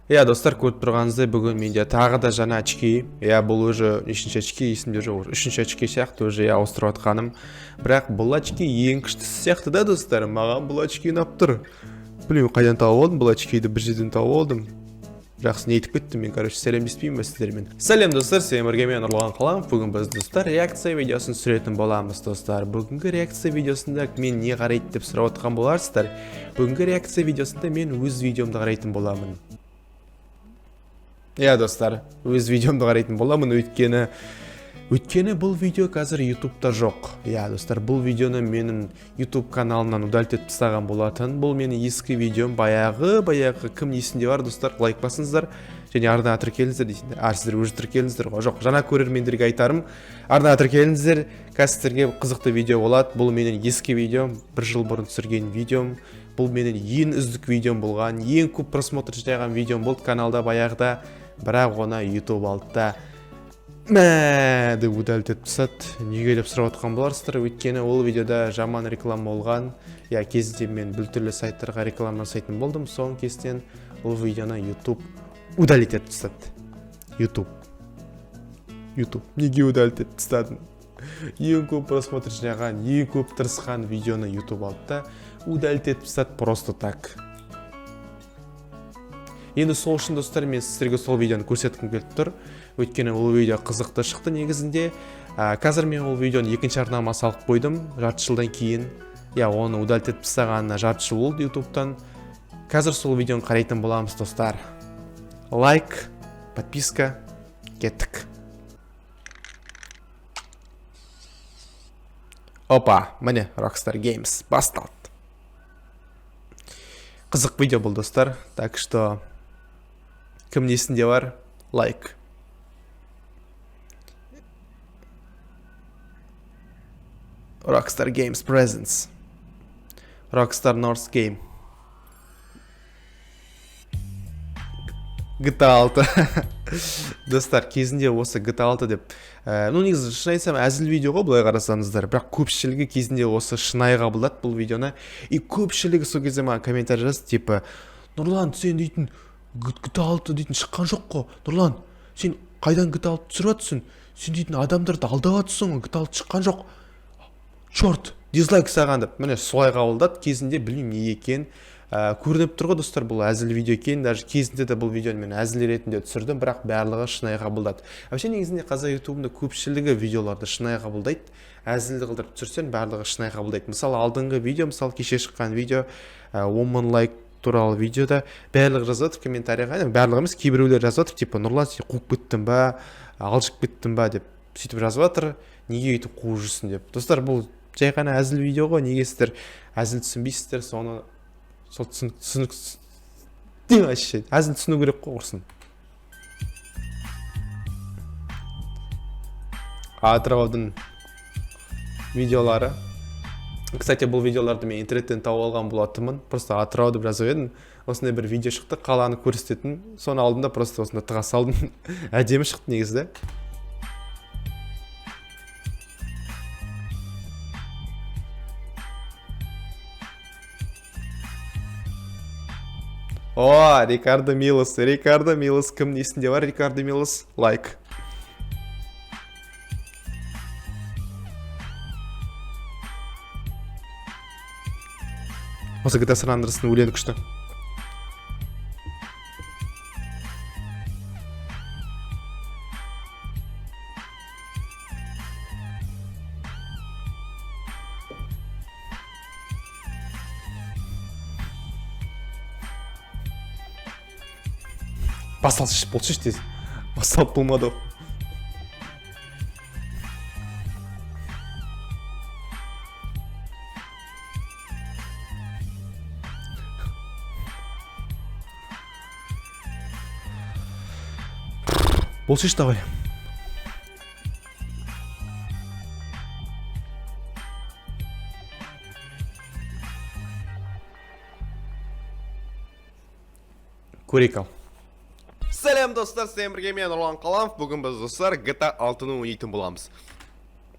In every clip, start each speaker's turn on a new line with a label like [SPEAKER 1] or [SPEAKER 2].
[SPEAKER 1] Иә, достар, көріп тұрғаныңыздай бүгін менде тағы да жаңа очки. Иә, бұл уже нешінші очки, есімде жоқ, үшінші очки сияқты уже ауыстырып жатқаным. Бірақ бұл очки ең күштісі сияқты да, достар. Маған бұл очки ұнап тұр. Білмеймін, қайдан тауып алдым, бұл очкиді бір жерден тауып алдым. Жақсы нетіп кеттім мен, сәлемдеспеймін сіздермен. Сәлем достар, сен бірге мен Нұрлан Қаламов. Бүгін біз достар реакция видеосын түсіретін боламыз, достар. Бүгінгі реакция видеосында мен не қарайды деп сұрап отқан боларсыздар. Бүгінгі реакция видеосында мен өз видеомды қарайтын боламын. Иә, достар, өз видеомды қарайтын боламын, өйткені бұл видео қазір ютубта жоқ. Иә, достар, бұл видеоны менің ютуб каналынан удалить етіп тастаған болатын. Бұл менің ескі видеом, баяғы кім есінде бар, достар, лайк басыңыздар және арнайы тіркеліңіздер дейсіңдер. Сіздер уже тіркеліңіздер ғой. Жоқ, жаңа көрермендерге айтарым, арнайы тіркеліңіздер, қазір қызықты видео болады. Бұл менің ескі видеом, бір жыл бұрын түсірген видеом. Бұл менің ең үздік видеом болған, ең көп просмотр жинаған видеом болды каналда баяғыда. Бірақ оны YouTube алды да деп удалить етіп тастады. Неге деп сұрап отқан боларсыздар, өйткені ол видеода жаман реклама болған. Я кезінде мен бүлтүрлі сайттарға реклама жасайтын болдым, соның кестен ол видеоны YouTube удалить етіп тастады. YouTube неге удалить етіп тастадың? Ең көп просмотр жинаған, ең көп тырысқан видеоны YouTube алды да удалить етіп тастады просто так. Енді сол үшін, достар, мен сіздерге сол видеоны көрсеткім келіп тұр. Өйткені ол видео қызықты шықты негізінде. Қазір мен ол видеоны екінші арнама салып қойдым, жарты жылдан кейін. Я, оны удалить етіп тастағанына жарты жыл болды ютубтан. Қазір сол видеоны қарайтын боламыз, достар. Лайк, подписка, кеттік. Опа, міне, Rockstar Games басталды. Қызық видео бұл, достар, так что кім несінде бар, лайк. Rockstar Games Presents. Rockstar North Game. GTA 6. Достар, кезінде осы GTA 6 деп, негізі шын айтсам әзіл видео ғой, былай қарасаңыздар, бірақ көпшілігі кезінде осы шынайы қабылдады бұл видеоны. И көпшілігі сол кезде маған комментарий жазды, типа, Нұрлан, сен дейтін GTA 6 дейтін шыққан жоқ қой. Нұрлан, сен қайдан GTA 6 түсіріп жатсың? Сен дейтін адамдарды алдап жатсың, GTA 6 шыққан жоқ. Чорт, дизлайк саған деп. Міне солай қабылдады. Кезінде білмеймін не екен. Көрініп тұр ғой, достар, бұл әзіл видео екен. Даже кезінде де бұл видеоны мен әзіл ретінде түсірдім, бірақ барлығы шынайы қабылдады. Вообще негізінде қазақ ютубында көпшілігі видеоларды шынайы қабылдайды. Әзілді қылдырып түсірсең, барлығы шынайы қабылдайды. Мысалы, алдыңғы видео, мысалы кеше шыққан видео, Woman Like туралы видеода барлығы жазып отыр комментарийға, барлығы емес, кейбіреулер жазып отыр, типа, Нұрлан, сен қуып кеттің ба, алжып кеттің ба деп сөйтіп жазып отыр. Неге өйтіп қуып жүрсің деп. Достар, бұл жай ғана әзіл видео ғой, неге сіздер әзіл түсінбейсіздер, соны сол түсінік әзіл түсіну керек қой, құрсын. Атыраудың видеолары. Кстати, бұл видеоларды мен интернеттен тауып алған болатынмын. Просто Атырауды бір жазып едім. Осындай бір видео шықты, қаланы көрсететін. Соны алдында просто осында тыға салдым. Әдемі шықты негізді. О, Рикардо Милос, кім несінде бар, Рикардо Милос, лайк. Осы GTA San Andreas'ın өлеңі күшті. Басталшы тез. Басталып болмады. Болшы давай. Көрейік ал. Сәлем достар, сен бірге мен Нұрлан Қаламов. Бүгін біз достар GTA 6-ны ойнайтын боламыз.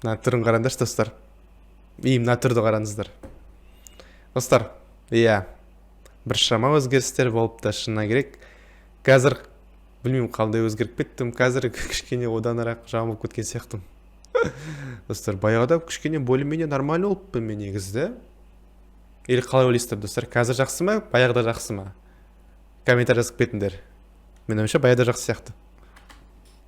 [SPEAKER 1] Мына түрін қараңдаршы достар. Мына түрді қараңыздар. Достар, иә, бір шама өзгерістер болып та шынына керек. қазір білмеймін қандай өзгеріп кеттім, қазір кішкене оданырақ жамылып кеткен сияқтымын. Достар, баяғыда кішкене более-менее нормально болыппын мен негізі. Или қалай ойлайсыздар достар, қазір жақсы ма, баяғыда жақсы ма? Комментарий жазып кетіңдер. Менің ойымша баяғыда жақсы сияқты.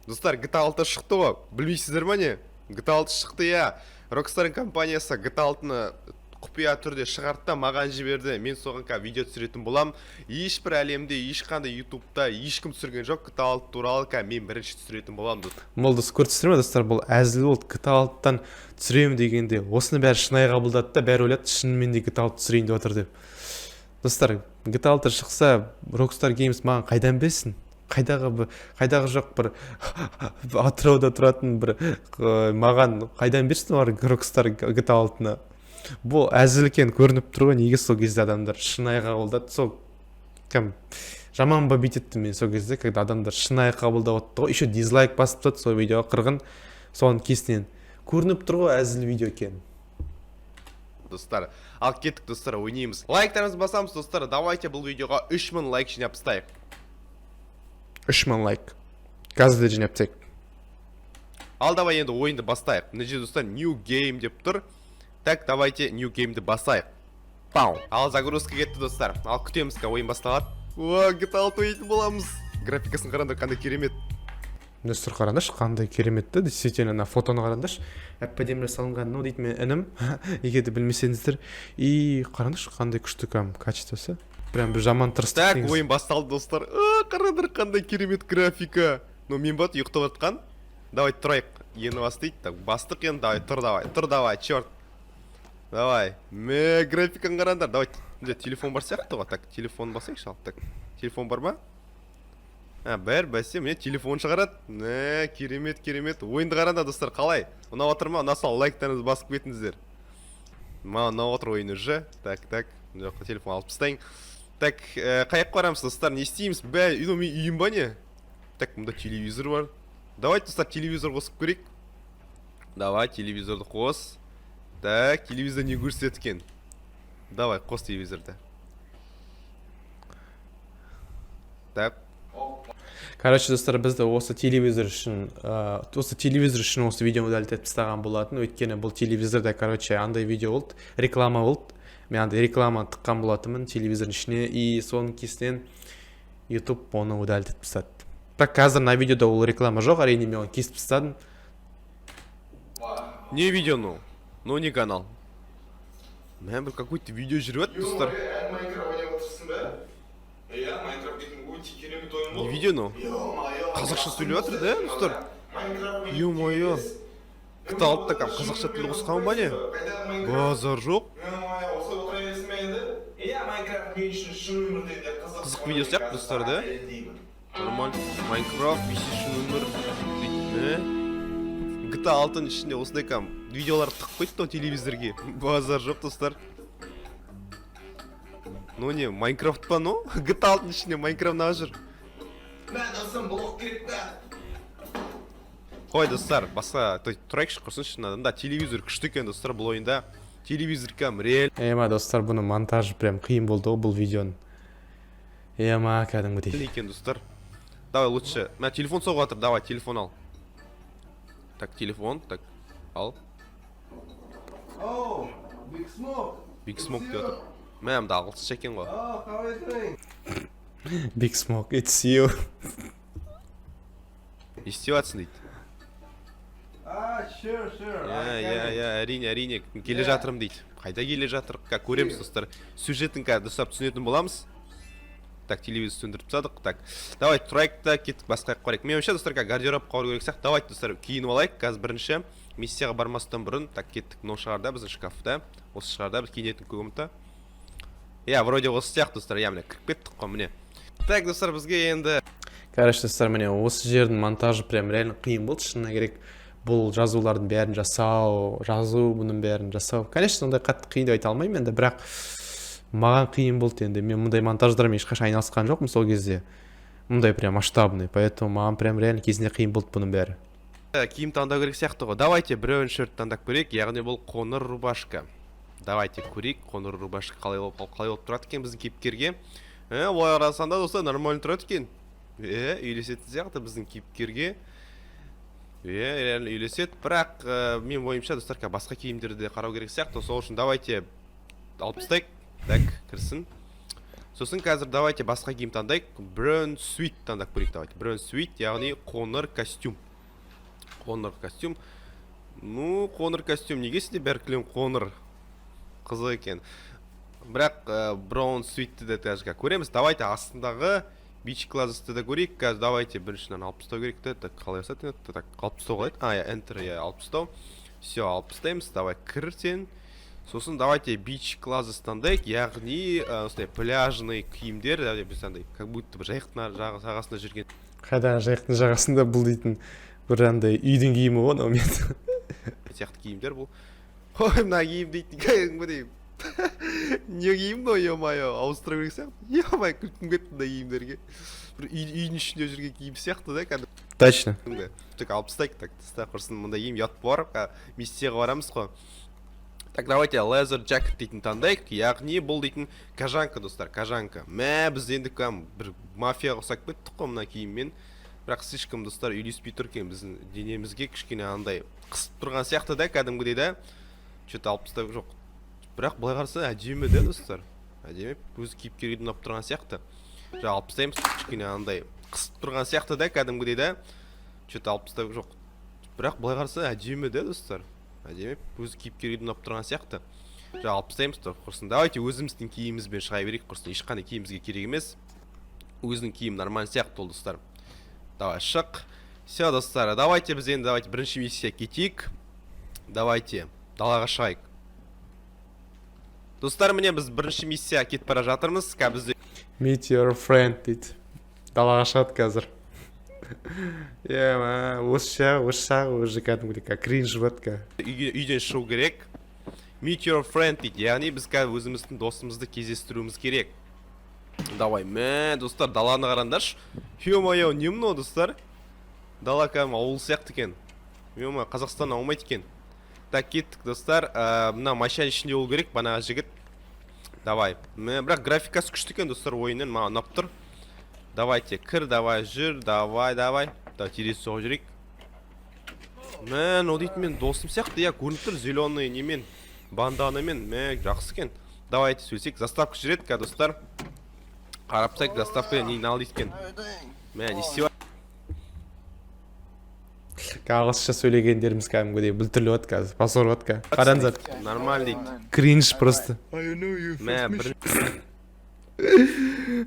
[SPEAKER 2] Достар, GTA 6 шықты ғой, білмейсіздер ма не? GTA 6 шықты, я. Rockstar компаниясы GTA 6-ны құпия түрде шығарды да маған жіберді. Мен соған видео түсіретін болам. Ешбір әлемде, ешқандай YouTube-та ешкім түсірген жоқ. GTA 6 туралы мен бірінші түсіретін болам.
[SPEAKER 1] Бұл көрсетесіздер ме достар, бұл әзіл болды. GTA 6-тан түсіремін дегенде, осыны бәрі шынайы қабылдады да, бәрі ойлады, шынымен де GTA 6 түсірейін деп отыр деп. Достар, GTA 6 шықса, Rockstar Games маған қайдан берсін? Қайдағы жоқ бір атырауда тұратын бір маған қайдан берсін олар Rockstar GTA 6-ны? Бұл әзіл екен көрініп тұр ғой, неге сол кезде адамдар шынайы қабылдады? Сол жаман ба бүйтетті мен сол кезде, когда адамдар шынайы қабылдап отты ғой, еще дизлайк басып тастады сол видеоға қырғын, соның кесінен көрініп тұр ғой әзіл видео екен.
[SPEAKER 2] Достар, ал кеттік достар, ойнаймыз. Лайктарымызды басамыз достар, давайте бұл видеоға 3000 лайк жинап тастайық.
[SPEAKER 1] 3000 лайк. Қазір де жинап тастайық.
[SPEAKER 2] Ал давай енді ойынды бастайық. Мына жерде достар New Game деп тұр. Так, давайте New Game'ді басайық. Пау. Ал загрузка кетті достар. Ал күтеміз ойын басталады. О, GTA 6 ойнайтын боламыз. Графикасын қараңдар, қандай керемет.
[SPEAKER 1] Достар, қараңдаршы, қандай кереметті. Действительно, фотоны қараңдаршы. Әп-әдемі салынған, ну дейді мен інім. Егер де білмесеңіздер. И қараңдаршы, қандай күшті качествосы. Прям бір жаман тырыстық.
[SPEAKER 2] Так, ойын басталды достар. Қараңдар, қандай керемет графика. Ну, мен бат ұйықтап жатқан. Давай тұрайық. Ені бастайды. Так, бастық енді. Давай, давай, черт. Давай. Графиканы қараңдар. Давай. Телефон бар сияқты ғой. Так, телефон басайықшы ал. Так, телефон бар ма? Бәр бәсе, мне телефон шығарады. Керемет. Ойынды қараңдар достар, қалай? Ұнап отыр ма? Ұнаса лайктарыңызды басып кетіңіздер. Маған ұнап отыр ойын уже. Так. Жоқ, телефон алып тастайын. Так, қаяққа барамыз достар? Не істейміз? Үйім ба не? Так, мұнда телевизор бар. Давайте достар телевизор қосып көрейік. Давай, телевизорды қос. Так, телевизор не көрсеткен. Давай, қос телевизорды. Так.
[SPEAKER 1] Короче, достар, бізді осы телевизор үшін осы видеоны дәлетіп тастаған болатын. Өйткені бұл телевизорда, короче, андай видео болды, реклама болды. Мен андай рекламаны тыққан болатынмын телевизордың ішіне, и соның кесінен YouTube оны удалитып тастады. Так, қазір на видеода ол реклама жоқ, әрине мен оны кесіп тастадым.
[SPEAKER 2] Не видео, ну не канал. Мен бір какой-то видео жүріп достар. Не видео, ну? Қазақша сөйлеп жатыр, да, достар? Ё-моё. GTA 6-та қазақша тіл қосқан ба не? Базар жоқ. Қызық видео сияқты достар, да? Нормально. Майнкрафт, PC шын өмір. GTA 6-ның ішінде осындай видеолар тықып қойды телевизорге. Базар жоқ достар. Ну не, Майнкрафт па, ну? GTA 6-ның ішінде Майнкрафт наға жүр. Қой достар, басқа тұрайықшы құрсыншы наданда. Телевизор күшті екен достар бұл ойында. Телевизор реал.
[SPEAKER 1] Ема достар, бұны монтажы прям қиын болды ғой бұл видеоның. Ема кәдімгідей.
[SPEAKER 2] Екен достар. Давай лучше. Мә телефон соғып жатыр, давай телефон ал. Так, телефон, так, ал.
[SPEAKER 3] Oh, Big Smoke.
[SPEAKER 2] Big Smoke деп жатыр. Мәм да ағылшынша екен ғой.
[SPEAKER 3] Oh, how are you doing?
[SPEAKER 1] Big Smoke, it's you.
[SPEAKER 2] Не істеватсың дейді.
[SPEAKER 3] Sure.
[SPEAKER 2] Әрине, келе жатырмын дейді. Қайда келе жатыр? Көреміз достар. Сюжетін достар түсінетін боламыз. Так, телевизор сөндіріп тастадық. Так, давай тұрайық та кеттік басқа қарайық. Мен ойымша достар гардероб қауыр керек сияқты. Давайте достар киініп алайық. Қазір бірінші миссияға бармастан бұрын. Так, кеттік мынау шығарда біздің шкафта. Осы шығарда біз киінетін көгімті. Вроде осы сияқты достар. Міне кіріп кеттік қой міне. Так, достар бізге енді.
[SPEAKER 1] Короче, достар, міне осы жердің монтажы прям реально қиын болды. Шынына керек. Бұл жазулардың бәрін жасау, бұның бәрін жасау. Конечно, ондай қатты қиын деп айта алмаймын енді, бірақ маған қиын болды енді. Мен мұндай монтаждармен ешқашан айналысқан жоқпын сол кезде. Мұндай прям масштабный, поэтому маған прям реально кезінде қиын болды бұның бәрі.
[SPEAKER 2] Киім таңдау керек сияқты ғой. Давайте біреуін шерт таңдап көрейік, яғни бұл қоңыр рубашка. Давайте көрейік, қоңыр рубашка қалай болып тұрады екен біздің кейіпкерге. Олай қарасаңда достар нормально тұрады екен. үйлесетін сияқты біздің кейіпкерге. Реально үйлеседі, бірақ мен ойымша достар басқа киімдерді қарау керек сияқты. Сол үшін давайте алып тастайық. Так, кірсін. Сосын қазір давайте басқа киім таңдайық. Brown suit таңдап көрейік давайте. Brown suit, яғни қоңыр костюм. Қоңыр костюм. Ну, қоңыр костюм неге сізде бәрі кілем қоңыр? Қызық екен. Бірақ brown suitті де қазір көреміз. Давайте астындағы beach closet'ты да көрейік. Қазір давайте біріншіден алып тастау керек. Так, қалай жасайтын еді? Так, алып тастау қалайды. Enter, алып тастау. Все, алып тастаймыз. Давай кір сен. Сосын давайте beach closet таңдайық, яғни пляжный киімдер, біз андай, как будто бір жайықтың жағасында жүрген.
[SPEAKER 1] Қайдағы жайықтың жағасында бұл дейтін бір андай үйдің киімі ғой, мен.
[SPEAKER 2] Сияқты киімдер бұл. Ой, мына киім дейтін, кәдімгідей. Не киім ғой, ё-майо, ауыстыра керек сияқты. Ё-май, күлкім кетті мына киімдерге. Бір үйдің ішінде жүрген киім сияқты да, кәдімгі.
[SPEAKER 1] Точно.
[SPEAKER 2] Так, алып тастайық, так, құрсын мында киім ят бар, миссияға барамыз ғой. Так, давайте leather jacket дейтін таңдайық, яғни бұл дейтін кажанка, достар, кажанка. Біз енді бір мафияға ұсақ кеттік қой мына киіммен. Бірақ слишком, достар, үйлеспей тұр екен біздің денемізге кішкене андай қысып тұрған сияқты да, кәдімгідей да. Че-то алып тастап жоқ. Бірақ былай қараса әдемі де, достар. Әдемі, өзі кейіпкерге ұнап тұрған сияқты. Жаңа алып тастаймыз, кішкене андай қысып тұрған сияқты да, кәдімгідей да. Че-то алып тастап жоқ. Бірақ былай қараса әдемі де, достар. Әдемі, өзі кейіпкерге ұнап тұрған сияқты. Жаңа алып тастаймыз, құрсын. Давайте өзіміздің киімімізбен шыға берейік, құрсын. Ешқандай киімімізге керек емес. Өзінің киім нормаль сияқты ол, достар. Давай, шық. Все, достар, давайте біз енді бірінші миссия кетейік. Давайте далаға шығайық. Достар, міне біз бірінші миссия кетіп бара жатырмыз.
[SPEAKER 1] Meet your friend дейді. Далаға шығады қазір. Осы шағы уже кәдімгідей кринж болады.
[SPEAKER 2] Үйден шығу керек. Meet your friend дейді. Яғни біз өзіміздің досымызды кездестіруіміз керек. Давай, достар, даланы қараңдаршы. Ё-моё, не мынау, достар? Дала кәдімгі ауыл сияқты екен. Ё-моё, Қазақстан аумайды екен. Так, кеттік, достар. Мына машина ішінде болу керек, банағы жігіт. Давай. Бірақ графикасы күшті екен, достар, ойыннан маған ұнап тұр. Давайте, кір, давай, жүр, давай. Давай, терес соға жүрейік. Ол дейтін мен досым сияқты, көрініп тұр, зеленый немен, банданамен, жақсы екен. Давайте сөйлесек, заставка жүреді, достар. Қарапсақ, заставка не нал дейткен. Не істеу.
[SPEAKER 1] Ағылшынша сөйлегендеріміз кәдімгідей бүлтірлі өт қазір, позор өт қазір. Қараңыздар.
[SPEAKER 2] Нормаль дейді.
[SPEAKER 1] Кринж просто.
[SPEAKER 3] I know you first mission.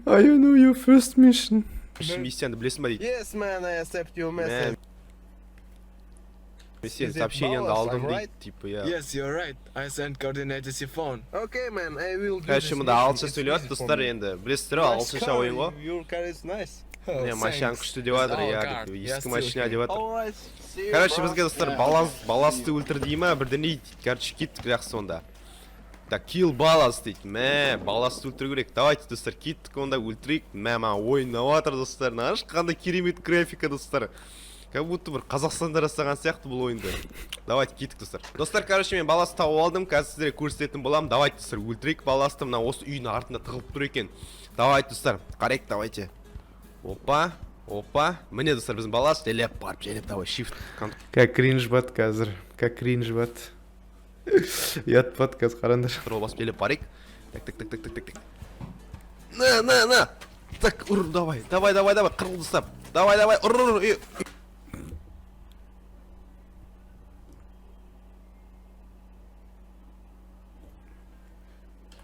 [SPEAKER 1] I know your first mission.
[SPEAKER 2] Миссияны білесің ба дейді.
[SPEAKER 3] Yes, man, I accept your message.
[SPEAKER 2] Мен сен сообщениянды алдым дейді, типа,
[SPEAKER 4] Yes, you're right. I sent coordinates your phone.
[SPEAKER 3] Okay, man, I will do
[SPEAKER 2] Короче, мұнда ағылшынша сөйлейді, достар, енді білесіздер ғой, ағылшынша ойын ғой.
[SPEAKER 3] Your car is nice.
[SPEAKER 2] Машинаң күшті деп жатыр, ескі машина деп жатыр.
[SPEAKER 3] Alright, see you.
[SPEAKER 2] Короче, бізге, достар, баласты өлтір дей ма, бірдеңе дейді. Короче, кеттік жақсы онда. Так, kill балас дейді. Баласты өлтіру керек. Давайте, достар, кеттік онда өлтірейік. Ойнап жатыр, достар. Нағаш қандай керемет графика, достар. Как будто бір Қазақстанда жасаған сияқты бұл ойынды. Давайте кеттік, достар. Достар, короче, мен баласты тауып алдым. Қазір сіздерге көрсететін боламын. Давайте, достар, өлтірейік баласты. Мына осы үйдің артында тығылып тұр екен. Давайте, достар, қарайық, давайте. Опа. Міне, достар, біздің балас желеп барып, давай, shift.
[SPEAKER 1] Как кринж бат қазір. Как кринж бат. Ят бат қазір, қараңдар.
[SPEAKER 2] Тұрол басып желеп барайық. Так. На. Так, ұр, давай. Қырыл, достар. Давай, ұр.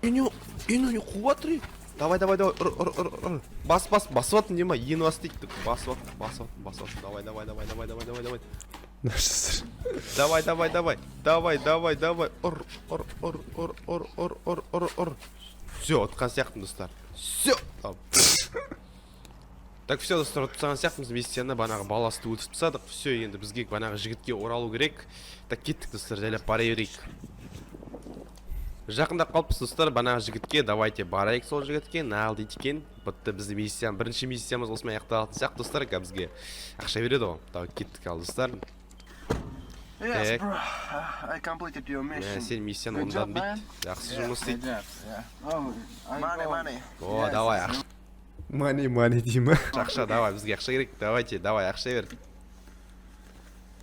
[SPEAKER 2] Үйні қуат рей. Давай, ұр. Басып не ма, ені бас дейді. Басып. Давай.
[SPEAKER 1] Нашсыздар.
[SPEAKER 2] Давай. Ұр. Все, отқан сияқтым, достар. Все. Так, все, достар, отқан сияқтымыз миссияны банағы баласты өлтіріп тастадық. Все, енді бізге банағы жігітке оралу керек. Так, кеттік, достар, жайлап барай берейік. Жақында қалыппыз, достар, банағы жігітке. Давайте барайық сол жігітке. Нағыл дейді екен. Бұтты бізді миссияны, бірінші миссиямыз осымен аяқталатын сияқты, достар, бізге ақша береді ғой. Давай, кеттік ал, достар.
[SPEAKER 3] Yes, bro. I completed your mission.
[SPEAKER 2] Сен миссияны орындадың дейді. Жақсы жұмыс дейді.
[SPEAKER 3] Money.
[SPEAKER 2] О, давай, ақша.
[SPEAKER 1] Мани дей ма?
[SPEAKER 2] Ақша, давай, бізге ақша керек. Давайте, давай, ақша бер.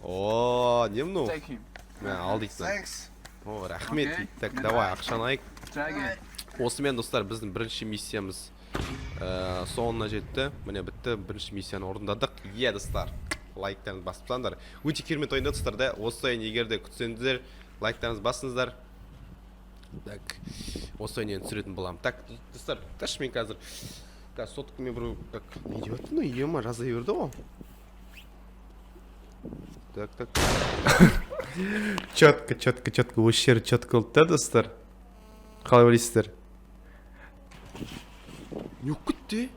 [SPEAKER 2] О, не мынау?
[SPEAKER 3] Take him.
[SPEAKER 2] Мә, ал дейсің.
[SPEAKER 3] Thanks.
[SPEAKER 2] О, рахмет.
[SPEAKER 3] Окей.
[SPEAKER 2] Так, давай, ақшаны алайық.
[SPEAKER 3] Try again.
[SPEAKER 2] Осымен достар, біздің бірінші миссиямыз соңына жетті. Міне бітті, бірінші миссияны орындадық. Е, достар, лайктарыңыз басып тастаңдар. Өте керемет ойында достар да. Осы ойын егер де күтсеңіздер, лайктарыңыз басыңыздар. Так, осы ойын енді түсіретін боламын. Так, достар, ташы мен қазір соткамен бір как не деп жатыр, ну ема жаза берді ғой. Так.
[SPEAKER 1] Четко осы жері четко болды да, достар. Қалай ойлайсыздар?
[SPEAKER 2] Не күтті?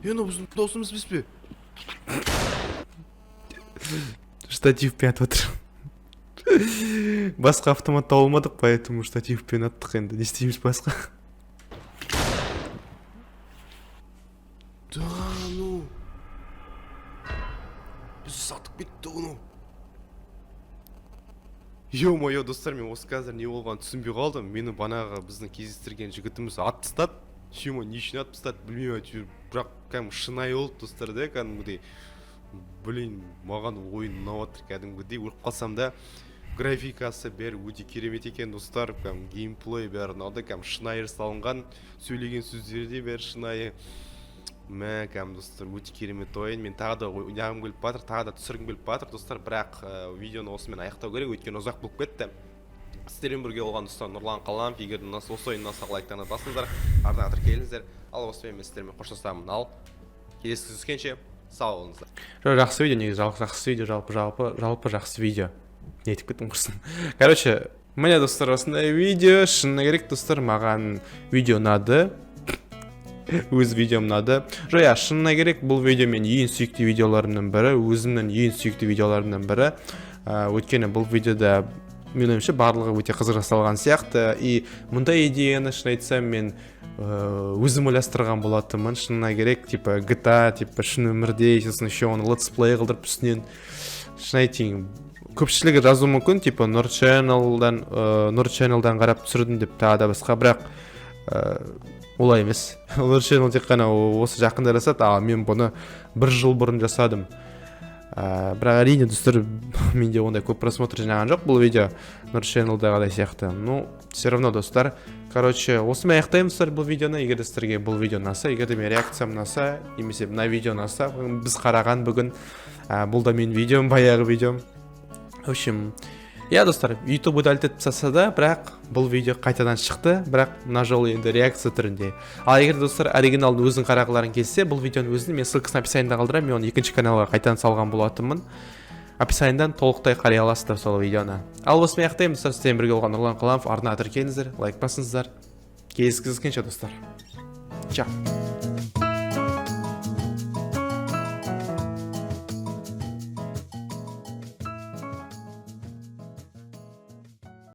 [SPEAKER 2] Ені біздің досымыз біз бе?
[SPEAKER 1] Штативпен атып отыр. Басқа автомат табылмадық, поэтому штативпен аттық енді. Не істейміз басқа?
[SPEAKER 2] Да, ну. Біз сатып кетті оны. Ё-моё, достар, мен осы қазір не болғанын түсінбей қалдым. Мені банаға біздің кездестірген жігітіміз ат тастады. Шема, не үшін ат тастады білмеймін, әйтеуір, бірақ кәдімгі шынайы болды, достар да, кәдімгідей. Блин, маған ойын ұнап отыр кәдімгідей. Өліп қалсам да графикасы бәрі өте керемет екен, достар. Кәдімгі геймплей бәрі ұнады, кәдімгі шынайы салынған, сөйлеген сөздері де бәрі шынайы. Мә, кәдімгі достар, өте керемет ойын. Мен тағы да ойнағым келіп батыр, тағы да түсіргім келіп батыр, достар. Бірақ видеоны осымен аяқтау керек, өйткені ұзақ болып кетті. Сіздермен бірге болған достар Нұрлан Қаламов. Егер осы ойын ұнаса лайктарына басыңыздар, артына тіркеліңіздер. Ал осымен мен сіздермен қоштасамын. Ал келесі кездескенше сау болыңыздар.
[SPEAKER 1] Жақсы видео, негізі жақсы видео, жалпы жақсы видео. Не етіп кеттім құрсын. Короче, міне достар, осындай видео, шынына керек достар, маған видео ұнады. Өз видеом ұнады. Жоя, шынына керек, бұл видео мен ең сүйікті видеоларымның бірі, өзімнің ең сүйікті видеоларымның бірі. Өйткені бұл видеода мен ойымша барлығы өте қызық жасалған сияқты. И мұндай идеяны шын айтсам мен өзім ойластырған болатынмын. Шынына керек, типа GTA, типа шын өмірде, сосын еще оны летсплей қылдырып үстінен. Шын айтайын, көпшілігі жазуы мүмкін, типа Нұр Channel'дан қарап түсірдім деп тағы да басқа, бірақ олай емес. Нұр Channel тек қана осы жақында жасады, ал мен бұны 1 жыл бұрын жасадым. Бірақ әрине достар, менде ондай көп просмотр жинаған жоқ бұл видео Нұр Channel'дағыдай сияқты. Ну, все равно достар. Короче, осымен аяқтаймын достар бұл видеоны. Егер сіздерге бұл видео ұнаса, егер де мен реакциям ұнаса, немесе мына видео ұнаса, біз қараған бүгін бұл да мен видеом, баяғы видеом. В общем, я достар, YouTube удалить тастаса да, бірақ бұл видео қайтадан шықты, бірақ мына жолы енді реакция түрінде. Ал егер достар оригиналды өзің қарағыларың келсе, бұл видеоның өзін мен ссылкасын описаниеда қалдырамын, мен оны екінші каналға қайтадан салған болатынмын. Описаниедан толықтай қарай аласыздар сол видеоны. Ал осымен аяқтаймын достар, сіздермен бірге болған Нұрлан Қаламов. Артына тіркеліңіздер, лайк басыңыздар. Кездескенше достар. Чао.